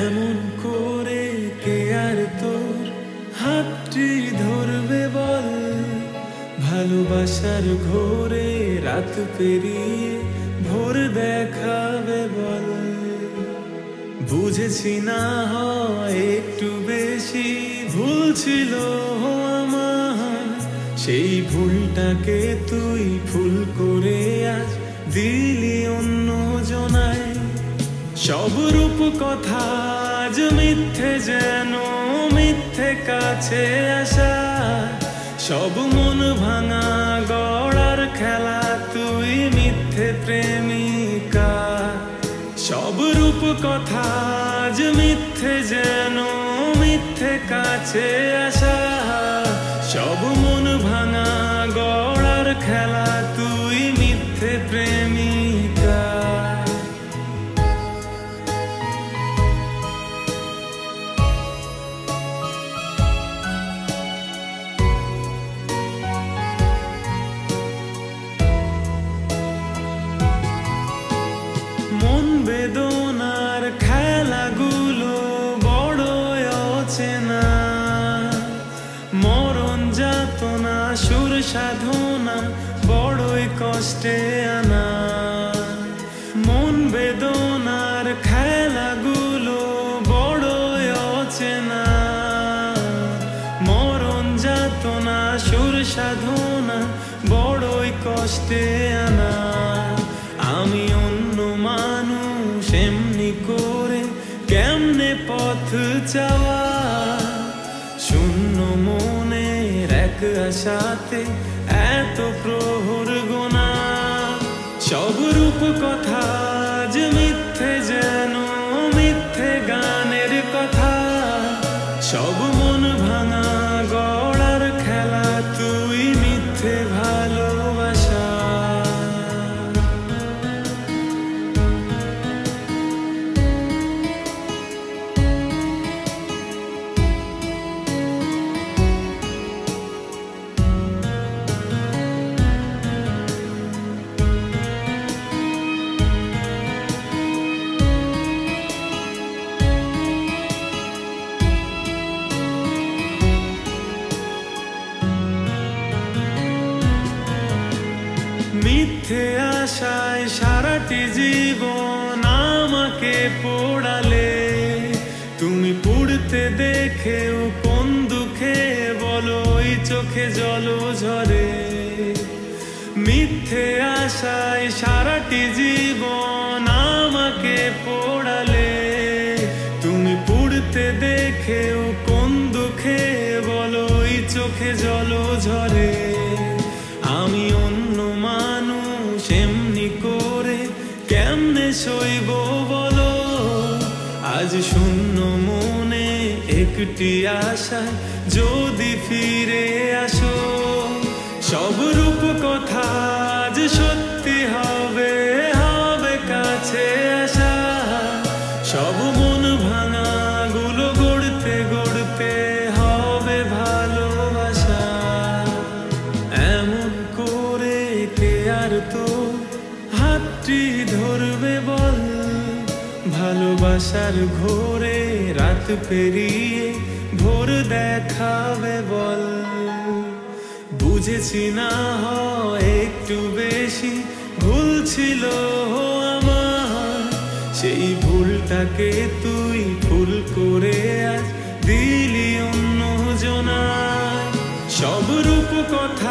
এমন করে কে আর তোর হাতটি ধরবে বল, ভালোবাসার ঘোরে রাত পেরিয়ে ভোর দেখাবে বল। বুঝেছি না হয় একটু বেশি ভুল ছিল আমার, সেই ভুলটাকে তুই ফুল করে আজ দিলি অন্য জনায়। সব রূপ কথা আজ মিথ্যে, যেন মিথ্যে কাছে আসা। সব মন ভাঙা গড়ার খেলা, তুই মিথ্যে প্রেমিকা। সব রূপ কথা আজ মিথ্যে, যেন মিথ্যে কাছে আসা। সব মন ভাঙা গড়ার খেলা, তুই মিথ্যে প্রেমিকা। মন বেদনার খেলাগুলো বড় অচেনা, মরণ যাতনা সুর সাধনা বড়ই কষ্টে আনা। মন বেদনার খেলাগুলো বড় অচেনা, মরণ যাতনা সুর সাধনা বড়ই কষ্টে আনা। আমি অন্য মানুষ এমনি করে কেমনে পথ চাওয়া, শূন্য মনের এক আশাতে এত প্রহর গোনা। সব রূপ কথা আজ মিথ্যে, যেন মিথ্যে গানের কথা। সব মন ভাঙা গড়ার খেলা, তুই মিথ্যে ভালোবাসা। মিথ্যে আশায় সারাটি জীবন আমাকে পোড়ালে, তুমি পুড়তে দেখেও কোন দুঃখে বলো ওই চোখে জল ঝরে। মিথ্যে আশায় সারাটি জীবন আমাকে পোড়ালে, তুমি পুড়তে দেখেও কোন দুঃখে বলো ওই চোখে জল ঝরে। আমি অন্য মানুষ এমনি করে কেমনে সইব বলো, আজ শূন্য মনে একটি আশা যদি ফিরে আসো। সব রূপ কথা আজ সত্যি হবে, হবে কাছে আসা। সব মন ভাঙা গুলো গড়তে গড়তে হবে ভালোবাসা। এমন করে কে আর তো হাতটি ধরবে বল, ভালোবাসার ঘোরে রাত পেরিয়ে ভোর দেখাবে বল। বুঝেছি না হয় একটু বেশি ভুল ছিল আমার, সেই ভুলটাকে তুই ফুল করে আজ দিলি অন্য জনায়। সব রূপ কথা